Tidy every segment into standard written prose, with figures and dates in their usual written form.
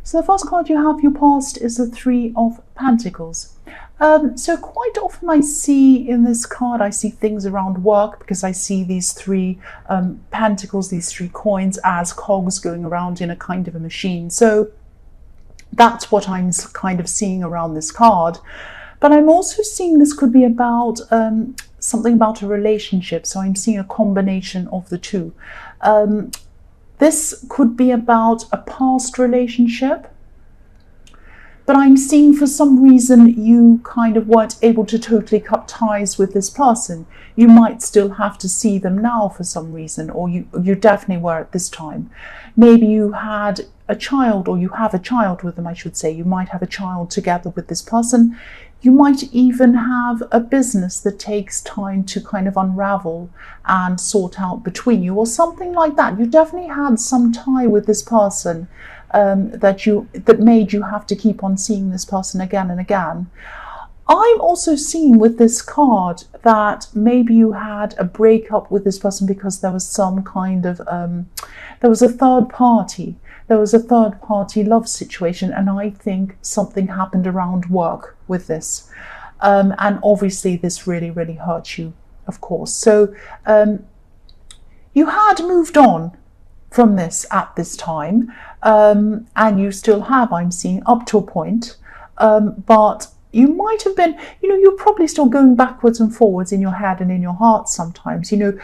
So the first card you have, your past, is the Three of Pentacles. So quite often I see in this card, I see things around work, because I see these three pentacles, these three coins, as cogs going around in a kind of a machine. So that's what I'm kind of seeing around this card. But I'm also seeing this could be about something about a relationship. So I'm seeing a combination of the two. This could be about a past relationship, but I'm seeing for some reason you kind of weren't able to totally cut ties with this person. You might still have to see them now for some reason, or you definitely were at this time. Maybe you had a child, or you have a child with them, I should say. You might have a child together with this person. You might even have a business that takes time to kind of unravel and sort out between you, or something like that. You definitely had some tie with this person that made you have to keep on seeing this person again and again. I'm also seeing with this card that maybe you had a breakup with this person because there was some kind of there was a third party. There was a third party love situation, and I think something happened around work with this. And obviously this really, really hurt you, of course. So you had moved on from this at this time, and you still have, I'm seeing, up to a point. But you might have been, you're probably still going backwards and forwards in your head and in your heart sometimes. At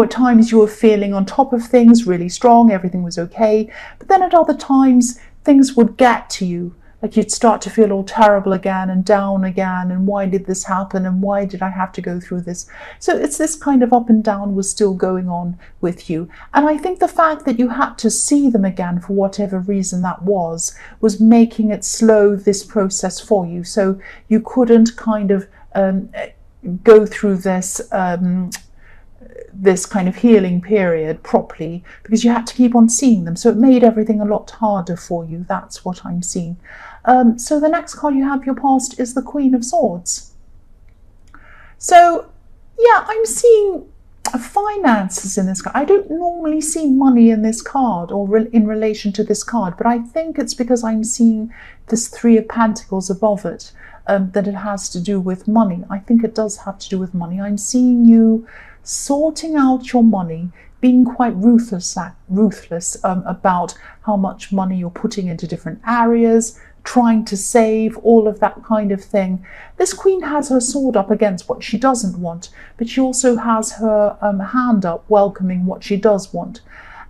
times you were feeling on top of things, really strong, everything was okay. But then at other times, things would get to you. Like you'd start to feel all terrible again and down again. And why did this happen? And why did I have to go through this? So it's this kind of up and down was still going on with you. And I think the fact that you had to see them again for whatever reason that was making it slow this process for you. So you couldn't kind of go through this kind of healing period properly because you had to keep on seeing them. So it made everything a lot harder for you. That's what I'm seeing. So the next card you have, your past, is the Queen of Swords. So yeah, I'm seeing finances in this card. I don't normally see money in this card or in relation to this card, but I think it's because I'm seeing this Three of Pentacles above it, that it has to do with money. I think it does have to do with money. I'm seeing you sorting out your money, being quite ruthless about how much money you're putting into different areas, trying to save, all of that kind of thing. This queen has her sword up against what she doesn't want, but she also has her hand up welcoming what she does want.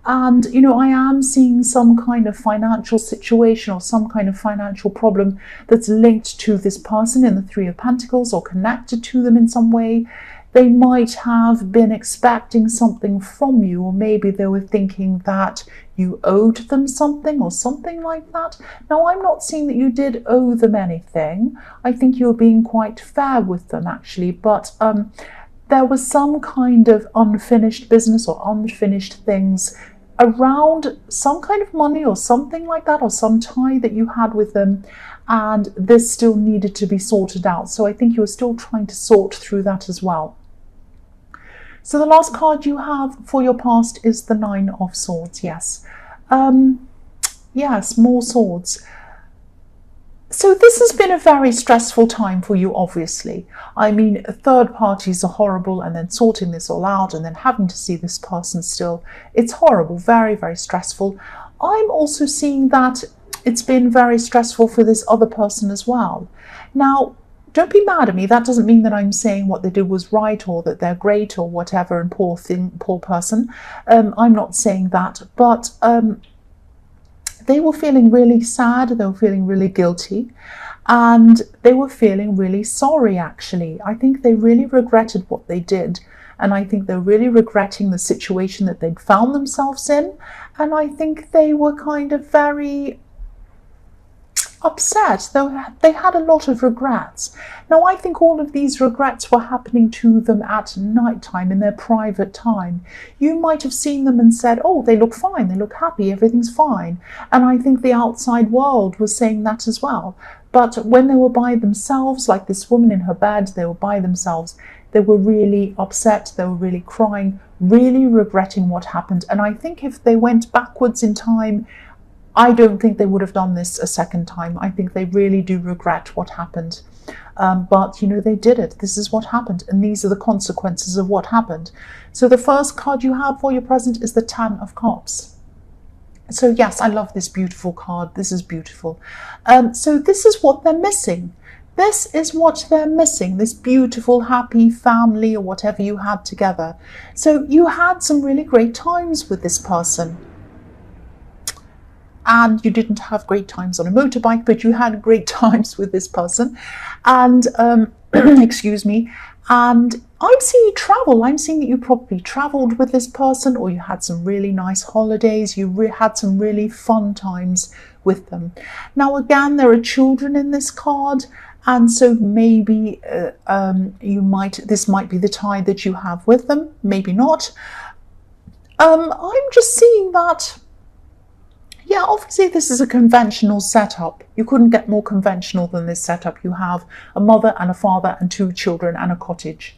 And, I am seeing some kind of financial situation or some kind of financial problem that's linked to this person in the Three of Pentacles or connected to them in some way. They might have been expecting something from you, or maybe they were thinking that you owed them something or something like that. Now, I'm not seeing that you did owe them anything. I think you were being quite fair with them, actually, but there was some kind of unfinished business or unfinished things around some kind of money or something like that, or some tie that you had with them, and this still needed to be sorted out. So I think you were still trying to sort through that as well. So the last card you have for your past is the Nine of Swords. Yes. Yes, more swords. So this has been a very stressful time for you, obviously. I mean, third parties are horrible, and then sorting this all out and then having to see this person still. It's horrible, very, very stressful. I'm also seeing that it's been very stressful for this other person as well. Now, don't be mad at me. That doesn't mean that I'm saying what they did was right or that they're great or whatever and poor person. I'm not saying that, but they were feeling really sad, they were feeling really guilty, and they were feeling really sorry, actually. I think they really regretted what they did, and I think they're really regretting the situation that they'd found themselves in, and I think they were kind of very upset, though they had a lot of regrets. Now, I think all of these regrets were happening to them at night time, in their private time. You might have seen them and said, oh, they look fine, they look happy, everything's fine. And I think the outside world was saying that as well. But when they were by themselves, like this woman in her bed, they were by themselves, they were really upset, they were really crying, really regretting what happened. And I think if they went backwards in time, I don't think they would have done this a second time. I think they really do regret what happened. But, you know, they did it. This is what happened. And these are the consequences of what happened. So the first card you have for your present is the Ten of Cups. So yes, I love this beautiful card. This is beautiful. So this is what they're missing. This is what they're missing, this beautiful, happy family or whatever you had together. So you had some really great times with this person. And you didn't have great times on a motorbike, but you had great times with this person. And, excuse me, and I'm seeing travel. I'm seeing that you probably traveled with this person, or you had some really nice holidays. You had some really fun times with them. Now, again, there are children in this card. And so maybe this might be the tie that you have with them, maybe not. I'm just seeing that, yeah, obviously this is a conventional setup. You couldn't get more conventional than this setup. You have a mother and a father and 2 children and a cottage.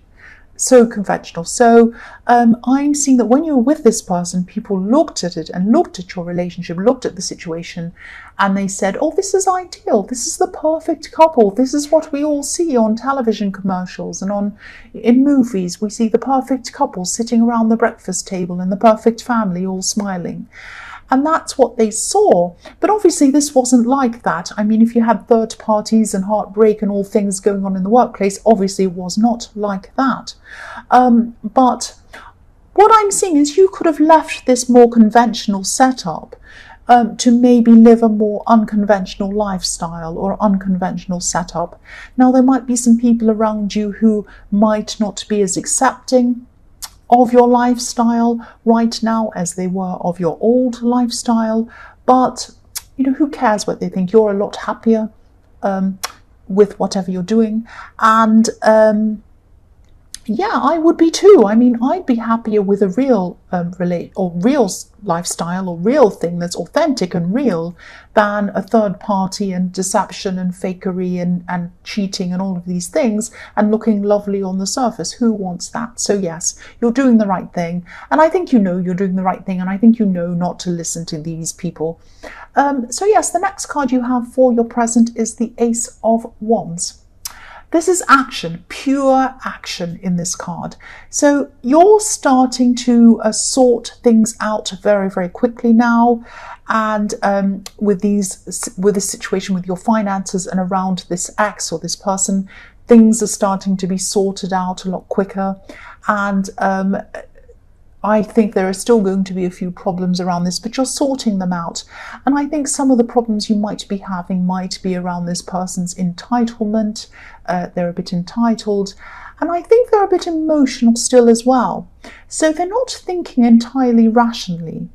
So conventional. So I'm seeing that when you were with this person, people looked at it and looked at your relationship, looked at the situation, and they said, oh, this is ideal. This is the perfect couple. This is what we all see on television commercials and in movies. We see the perfect couple sitting around the breakfast table and the perfect family all smiling. And that's what they saw. But obviously this wasn't like that. I mean, if you had third parties and heartbreak and all things going on in the workplace, obviously it was not like that. But what I'm seeing is you could have left this more conventional setup to maybe live a more unconventional lifestyle or unconventional setup. Now, there might be some people around you who might not be as accepting of your lifestyle right now as they were of your old lifestyle, but you know, who cares what they think? You're a lot happier with whatever you're doing, and yeah, I would be too. I mean, I'd be happier with a real real lifestyle or real thing that's authentic and real than a third party and deception and fakery and cheating and all of these things and looking lovely on the surface. Who wants that? So yes, you're doing the right thing. And I think you know you're doing the right thing. And I think you know not to listen to these people. So yes, the next card you have for your present is the Ace of Wands. This is action, pure action in this card. So you're starting to sort things out very, very quickly now. And with the situation with your finances and around this ex or this person, things are starting to be sorted out a lot quicker. And I think there are still going to be a few problems around this, but you're sorting them out. And I think some of the problems you might be having might be around this person's entitlement. They're a bit entitled. And I think they're a bit emotional still as well. So they're not thinking entirely rationally.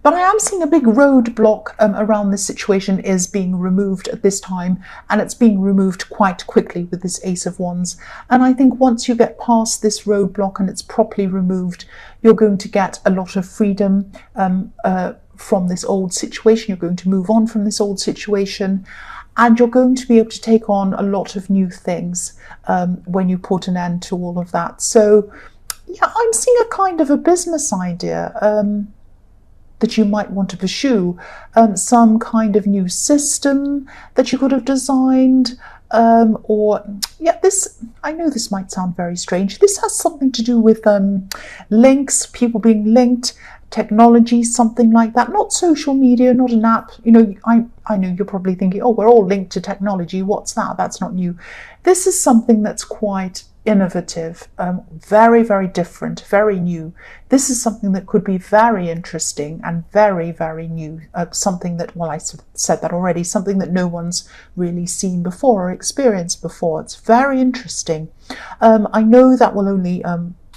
But I am seeing a big roadblock around this situation is being removed at this time, and it's being removed quite quickly with this Ace of Wands. And I think once you get past this roadblock and it's properly removed, you're going to get a lot of freedom from this old situation. You're going to move on from this old situation, and you're going to be able to take on a lot of new things when you put an end to all of that. So yeah, I'm seeing a kind of a business idea that you might want to pursue, some kind of new system that you could have designed, or yeah, this, I know this might sound very strange. This has something to do with links, people being linked, technology, something like that. Not social media, not an app. You know, I know you're probably thinking, oh, we're all linked to technology. What's that? That's not new. This is something that's quite innovative, very, very different, very new. This is something that could be very interesting and very, very new. Something that, well, I said that already, something that no one's really seen before or experienced before. It's very interesting. I know that will only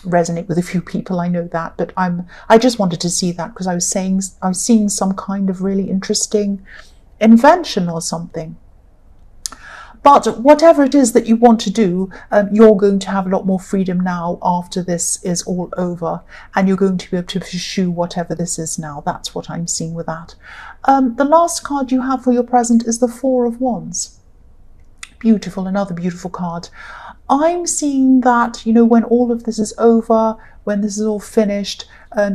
resonate with a few people, I know that, but I just wanted to see that because I was seeing some kind of really interesting invention or something. But whatever it is that you want to do, you're going to have a lot more freedom now after this is all over, and you're going to be able to pursue whatever this is now. That's what I'm seeing with that. The last card you have for your present is the Four of Wands. Beautiful, another beautiful card. I'm seeing that, you know, when all of this is over, when this is all finished,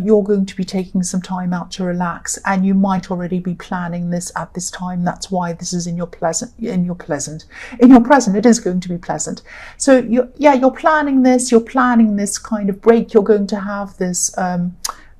you're going to be taking some time out to relax, and you might already be planning this at this time. That's why this is in your present. It is going to be pleasant. So you're planning this. You're planning this kind of break. You're going to have this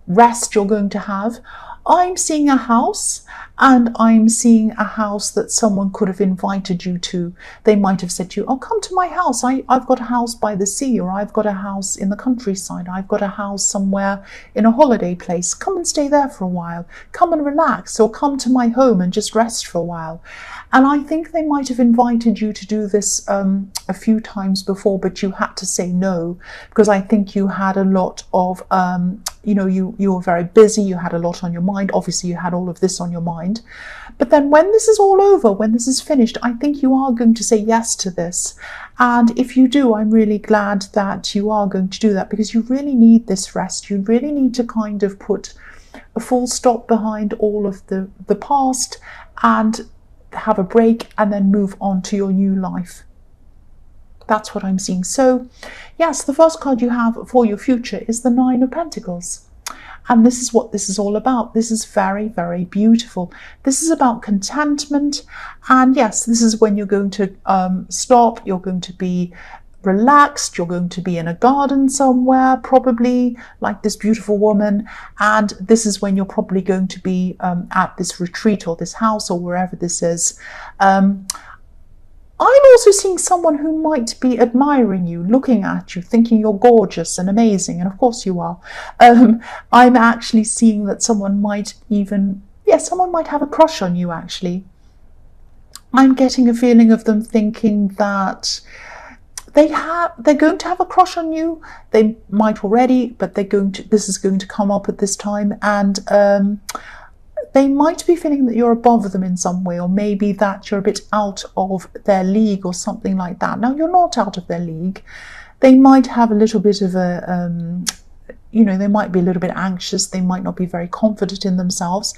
rest. You're going to have. I'm seeing a house, and I'm seeing a house that someone could have invited you to. They might have said to you, oh, come to my house. I've got a house by the sea, or I've got a house in the countryside. I've got a house somewhere in a holiday place. Come and stay there for a while. Come and relax, or come to my home and just rest for a while. And I think they might have invited you to do this a few times before, but you had to say no, because I think you had a lot of, you were very busy. You had a lot on your mind. Obviously, you had all of this on your mind. But then when this is all over, when this is finished, I think you are going to say yes to this. And if you do, I'm really glad that you are going to do that, because you really need this rest. You really need to kind of put a full stop behind all of the past and have a break and then move on to your new life. That's what I'm seeing. So yes, the first card you have for your future is the Nine of Pentacles. And this is what this is all about. This is very, very beautiful. This is about contentment. And yes, this is when you're going to stop. You're going to be relaxed. You're going to be in a garden somewhere, probably like this beautiful woman. And this is when you're probably going to be at this retreat or this house or wherever this is. I'm also seeing someone who might be admiring you, looking at you, thinking you're gorgeous and amazing. And of course you are. I'm actually seeing that someone might someone might have a crush on you, actually. I'm getting a feeling of them thinking that they're going to have a crush on you. They might already, but this is going to come up at this time. And they might be feeling that you're above them in some way, or maybe that you're a bit out of their league or something like that. Now, you're not out of their league. They might have a little bit of they might be a little bit anxious. They might not be very confident in themselves.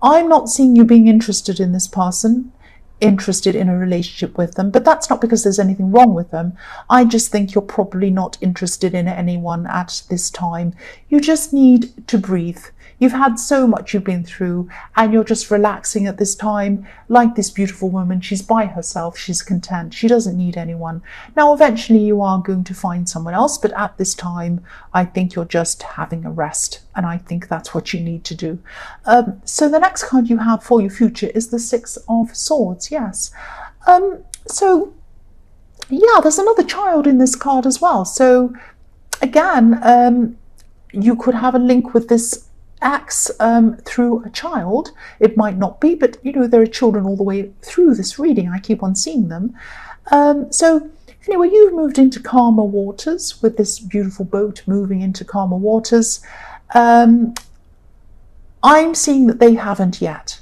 I'm not seeing you being interested in this person, interested in a relationship with them, but that's not because there's anything wrong with them. I just think you're probably not interested in anyone at this time. You just need to breathe. You've had so much you've been through, and you're just relaxing at this time. Like this beautiful woman, she's by herself, she's content, she doesn't need anyone. Now, eventually you are going to find someone else, but at this time, I think you're just having a rest, and I think that's what you need to do. So the next card you have for your future is the Six of Swords, yes. So, yeah, there's another child in this card as well. So, again, you could have a link with this acts through a child. It might not be, but there are children all the way through this reading. I keep on seeing them. So anyway, you've moved into calmer waters with this beautiful boat moving into calmer waters. I'm seeing that they haven't yet.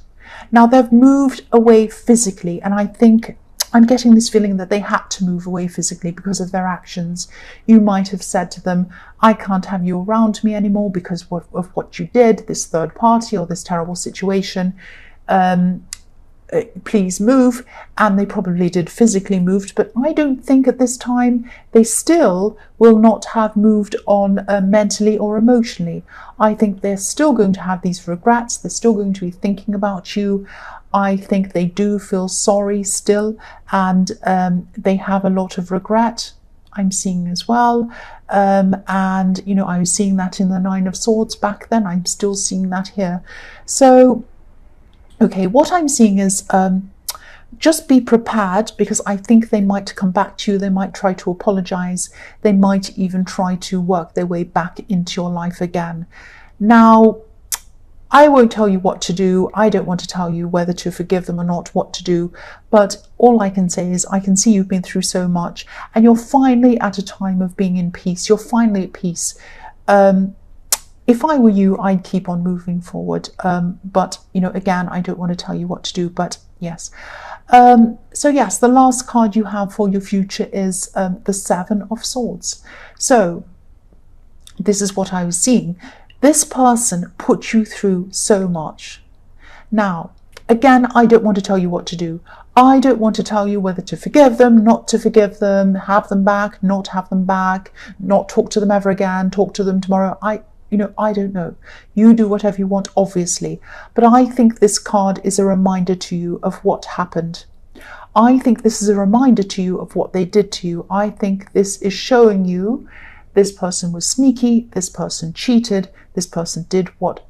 Now, they've moved away physically, and I think I'm getting this feeling that they had to move away physically because of their actions. You might have said to them, I can't have you around me anymore because of what you did, this third party or this terrible situation. Please move. And they probably did physically moved, but I don't think at this time they still will not have moved on mentally or emotionally. I think they're still going to have these regrets. They're still going to be thinking about you. I think they do feel sorry still, and they have a lot of regret, I'm seeing as well. And, I was seeing that in the Nine of Swords back then. I'm still seeing that here. So, okay, what I'm seeing is just be prepared, because I think they might come back to you. They might try to apologize. They might even try to work their way back into your life again. Now, I won't tell you what to do. I don't want to tell you whether to forgive them or not, what to do. But all I can say is I can see you've been through so much, and you're finally at a time of being in peace. You're finally at peace. If I were you, I'd keep on moving forward. But, again, I don't want to tell you what to do, but yes. So yes, the last card you have for your future is the Seven of Swords. So this is what I was seeing. This person put you through so much. Now, again, I don't want to tell you what to do. I don't want to tell you whether to forgive them, not to forgive them, have them back, not have them back, not talk to them ever again, talk to them tomorrow. I don't know. You do whatever you want, obviously. But I think this card is a reminder to you of what happened. I think this is a reminder to you of what they did to you. I think this is showing you this person was sneaky, this person cheated, this person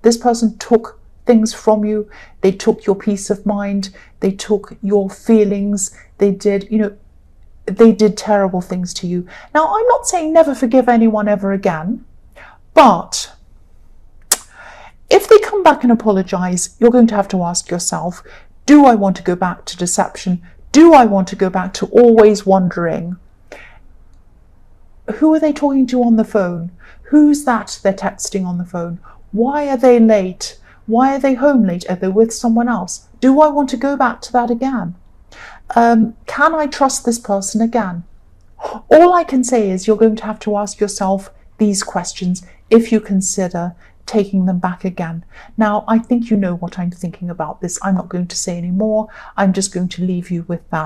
this person took things from you. They took your peace of mind, they took your feelings, they did terrible things to you. Now, I'm not saying never forgive anyone ever again, but if they come back and apologize, you're going to have to ask yourself, do I want to go back to deception? Do I want to go back to always wondering, who are they talking to on the phone? Who's that they're texting on the phone? Why are they late? Why are they home late? Are they with someone else? Do I want to go back to that again? Can I trust this person again? All I can say is you're going to have to ask yourself these questions if you consider taking them back again. Now, I think you know what I'm thinking about this. I'm not going to say any more. I'm just going to leave you with that.